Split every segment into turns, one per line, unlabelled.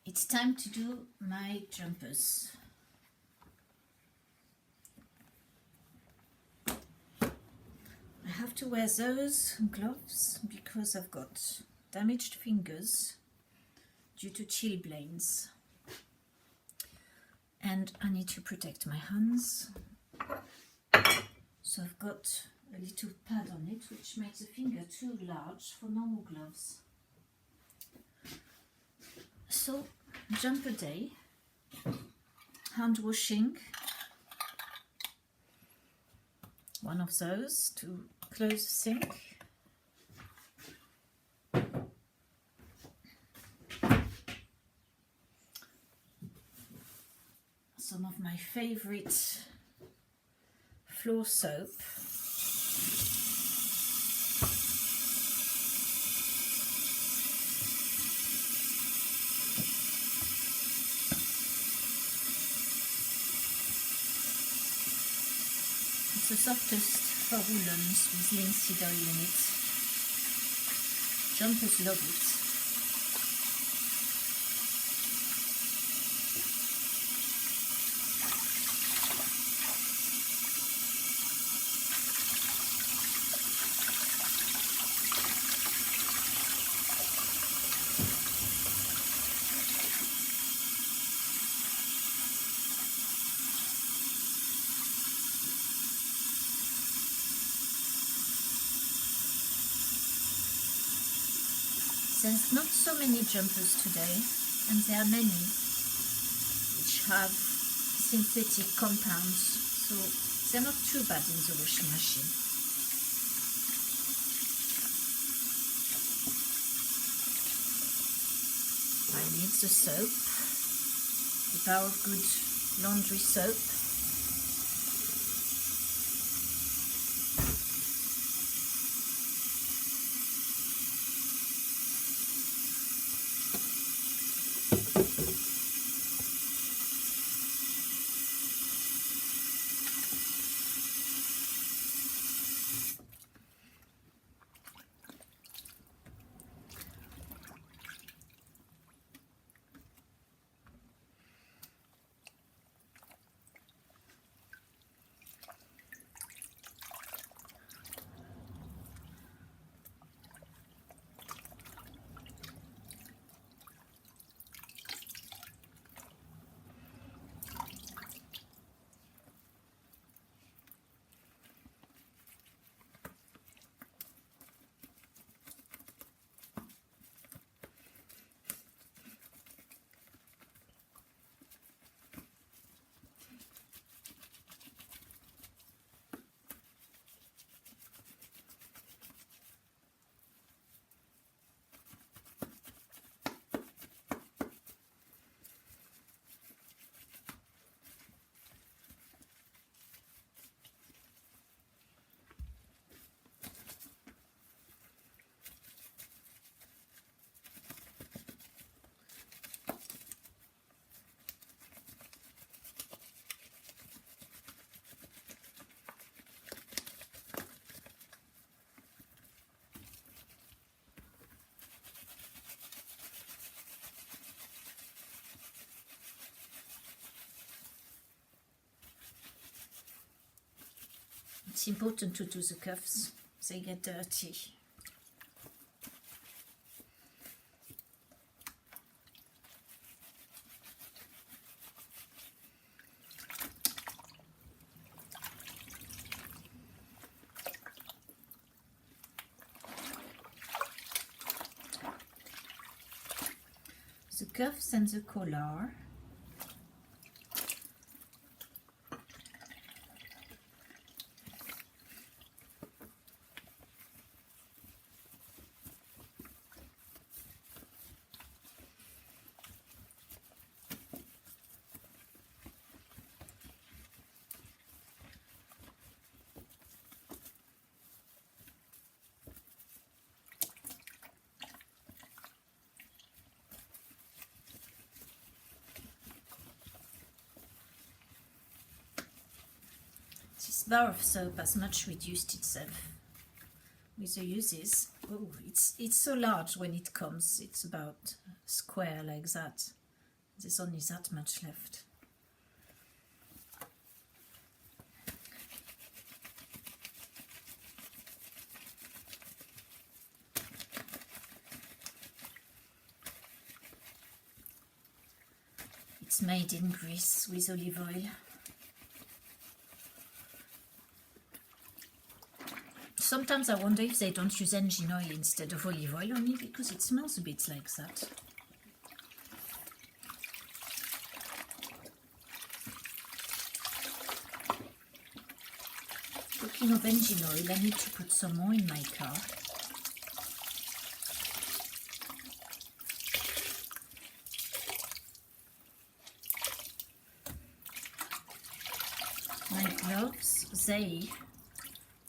It's time to do my jumpers. I have to wear those gloves because I've got damaged fingers due to chilblains, and I need to protect my hands. So I've got a little pad on it which makes the finger too large for normal gloves. So, jumper day, hand washing, one of those to close the sink. Some of my favorite floor soap. It's the softest for woolens with linseed oil in it. Jumpers love it. There's not so many jumpers today, and there are many which have synthetic compounds, so they're not too bad in the washing machine. I need the soap, the bar of good laundry soap. It's important to do the cuffs, they get dirty. The cuffs and the collar. This bar of soap has much reduced itself with the uses. Oh, it's so large when it comes. It's about square like that. There's only that much left. It's made in Greece with olive oil. Sometimes I wonder if they don't use engine oil instead of olive oil, only because it smells a bit like that. Talking of engine oil, I need to put some more in my car. My gloves, they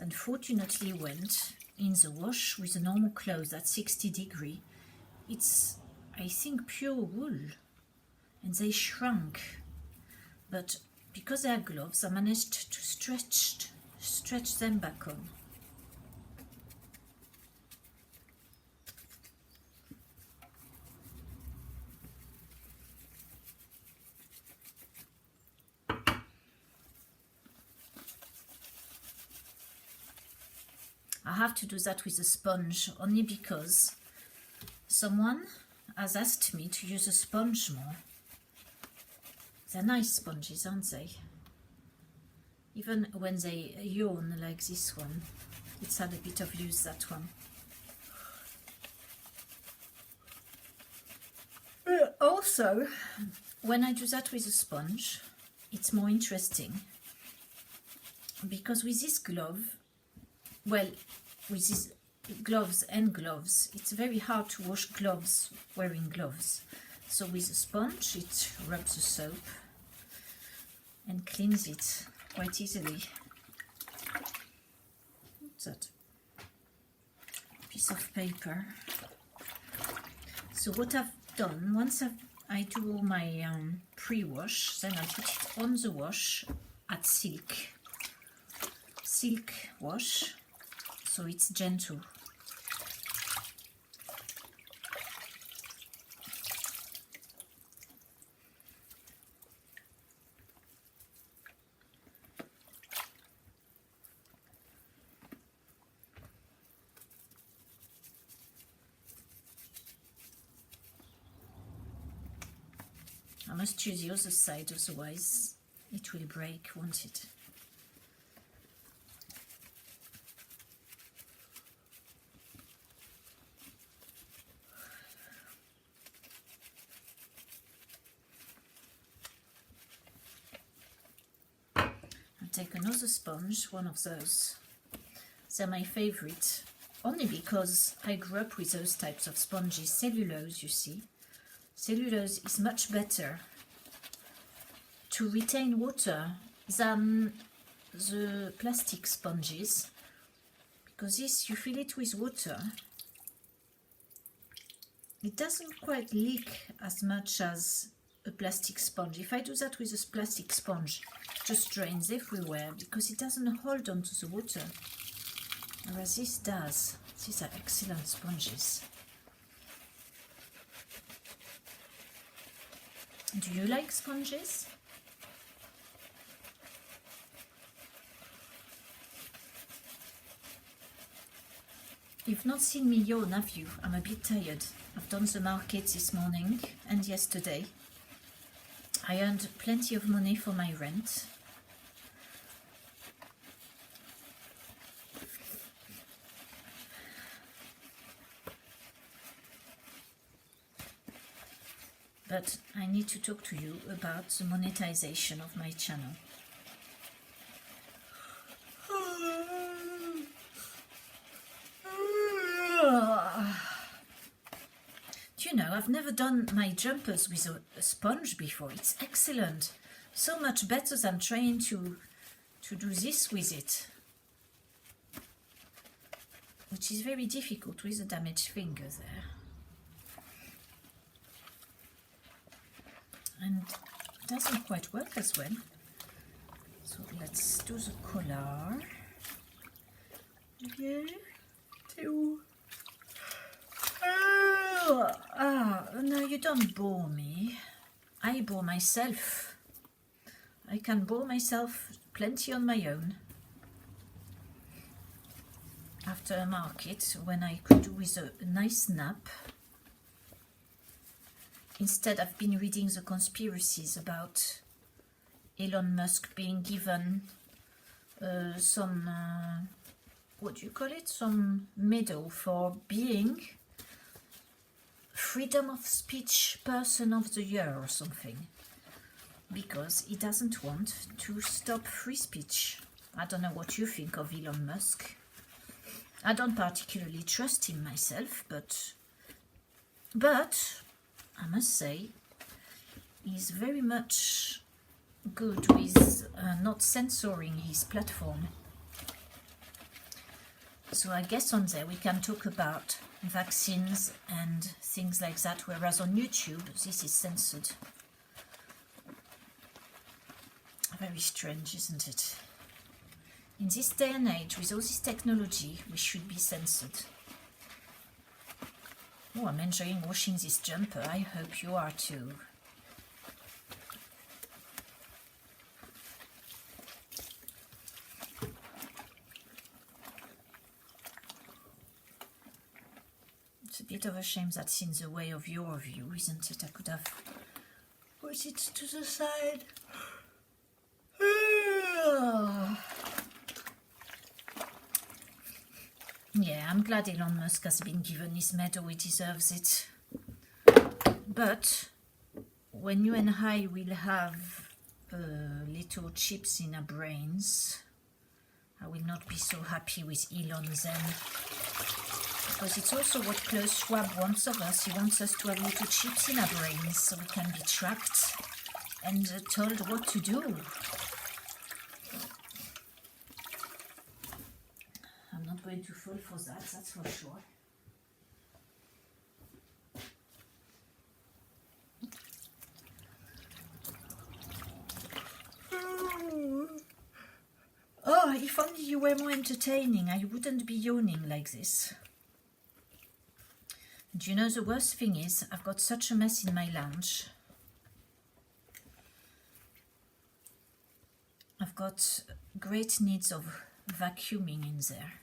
unfortunately went in the wash with a normal clothes at 60 degrees. It's, I think, pure wool, and they shrunk. But because they are gloves, I managed to stretch them back on. I have to do that with a sponge only because someone has asked me to use a sponge more. They're nice sponges, aren't they? Even when they yawn like this one, it's had a bit of use, that one. Also, when I do that with a sponge, it's more interesting because with this glove, well, with these gloves, it's very hard to wash gloves wearing gloves. So with a sponge, it rubs the soap and cleans it quite easily. What's that? Piece of paper. So what I've done, once I do my pre-wash, then I put it on the wash at silk wash, so it's gentle. I must use the other side, otherwise it will break, won't it? Take another sponge, one of those. They're my favorite, only because I grew up with those types of sponges. Cellulose, you see. Cellulose is much better to retain water than the plastic sponges, because this, you fill it with water, it doesn't quite leak as much as a plastic sponge. If I do that with a plastic sponge, it just drains everywhere because it doesn't hold on to the water, whereas this does. These are excellent sponges. Do you like sponges? You've not seen me yawn, have you? I'm a bit tired. I've done the market this morning and yesterday. I earned plenty of money for my rent. But I need to talk to you about the monetization of my channel. Do you know, I've never done my jumpers with a sponge before. It's excellent. So much better than trying to do this with it, which is very difficult with a damaged finger there. And it doesn't quite work as well. So let's do the collar. Yeah. No, you don't bore me. I bore myself. I can bore myself plenty on my own. After a market, when I could do with a nice nap, instead I've been reading the conspiracies about Elon Musk being given some, what do you call it, some medal for being freedom of speech person of the year or something, because he doesn't want to stop free speech. I don't know what you think of Elon Musk. I don't particularly trust him myself, but I must say he's very much good with not censoring his platform. So I guess on there we can talk about vaccines and things like that, whereas on YouTube this is censored. Very strange, isn't it? In this day and age, with all this technology, we should be censored. Oh, I'm enjoying washing this jumper. I hope you are too. It's a bit of a shame that's in the way of your view, isn't it? I could have put it to the side. Yeah, I'm glad Elon Musk has been given his medal, he deserves it. But when you and I will have little chips in our brains, I will not be so happy with Elon then. Because it's also what Klaus Schwab wants of us. He wants us to have little chips in our brains so we can be tracked and told what to do. I'm not going to fall for that, that's for sure. Oh, if only you were more entertaining, I wouldn't be yawning like this. And you know, the worst thing is, I've got such a mess in my lounge. I've got great needs of vacuuming in there.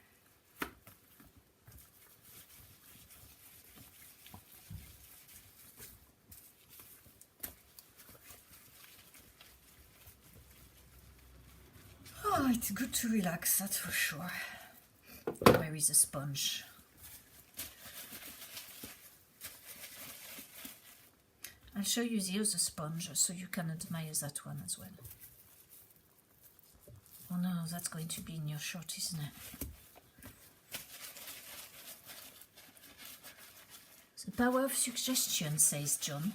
Oh, it's good to relax, that's for sure. Where is the sponge? I'll show you the other sponge so you can admire that one as well. Oh no, that's going to be in your shot, isn't it? The power of suggestion, says John.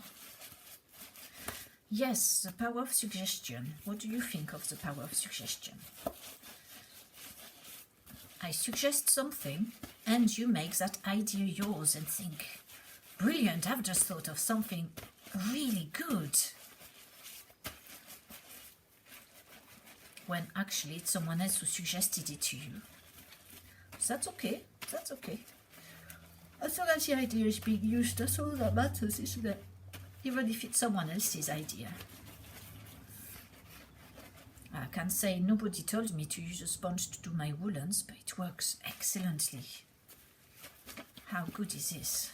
Yes, the power of suggestion. What do you think of the power of suggestion? I suggest something and you make that idea yours and think, brilliant, I've just thought of something really good. When actually it's someone else who suggested it to you. So that's okay, that's okay. As long as the idea is being used, that's all that matters, isn't it? Even if it's someone else's idea. I can say nobody told me to use a sponge to do my woolens, but it works excellently. How good is this?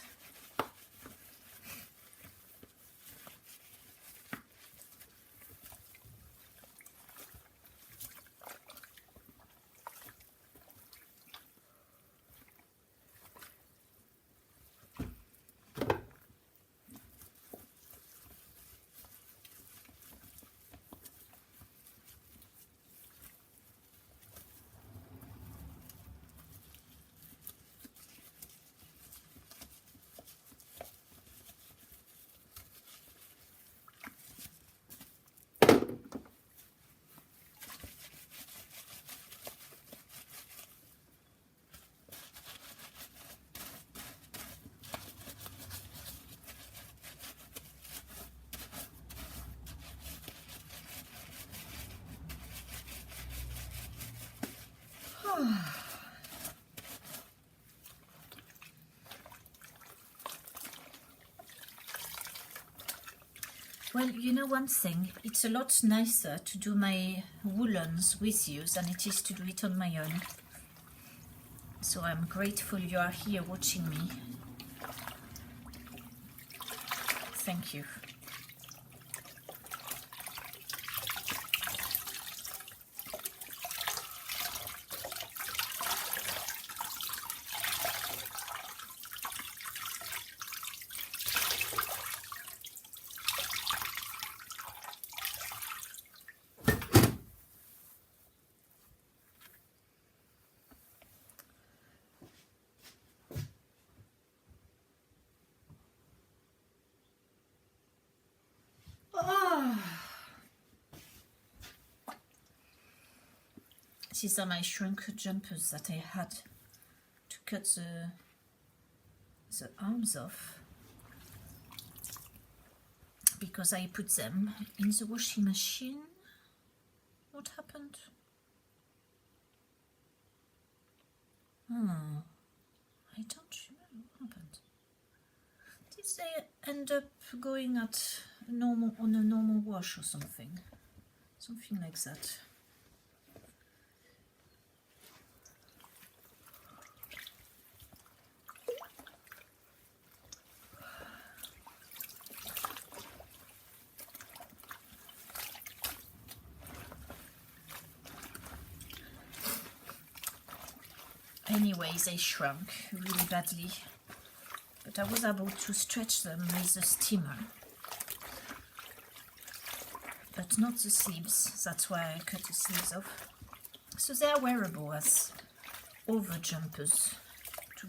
Well, you know one thing, it's a lot nicer to do my woolens with you than it is to do it on my own. So I'm grateful you are here watching me. Thank you. These are my shrunk jumpers that I had to cut the arms off because I put them in the washing machine. What happened? Oh, I don't remember what happened. Did they end up going at on a normal wash or something? Something like that. Anyway, they shrunk really badly, but I was able to stretch them with the steamer, but not the sleeves. That's why I cut the sleeves off. So they are wearable as over jumpers to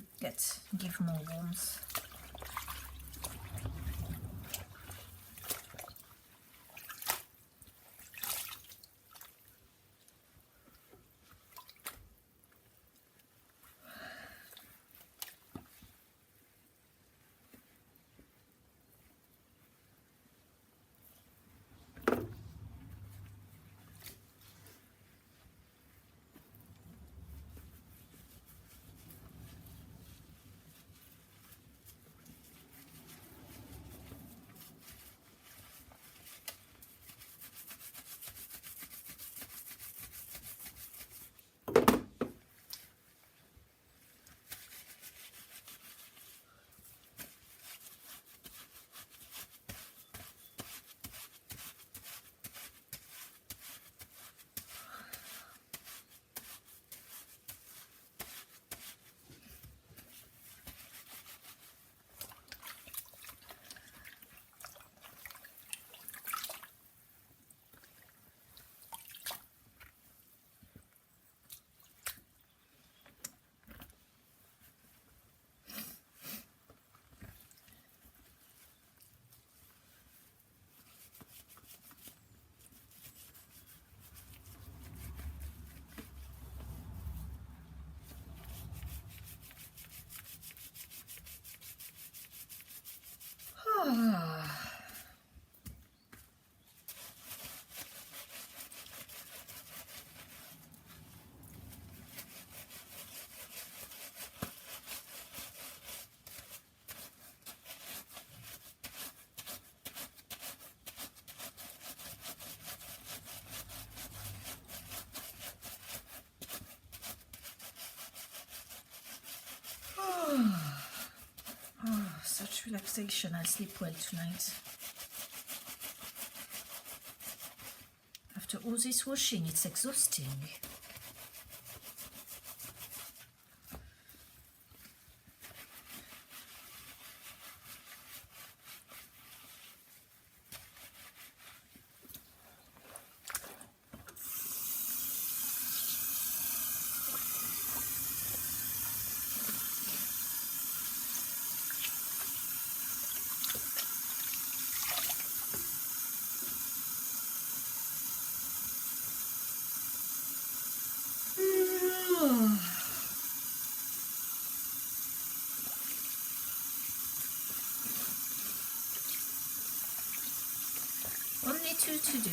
give more warmth. Such relaxation. I'll sleep well tonight. After all this washing, it's exhausting. Only two to do.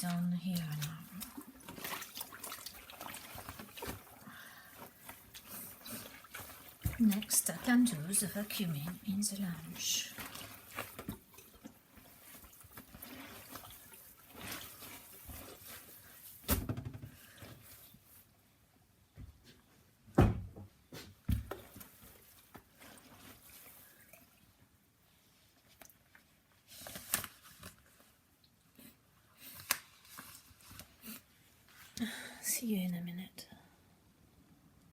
Down here now. Next, I can do the vacuuming in the lounge. See you in a minute.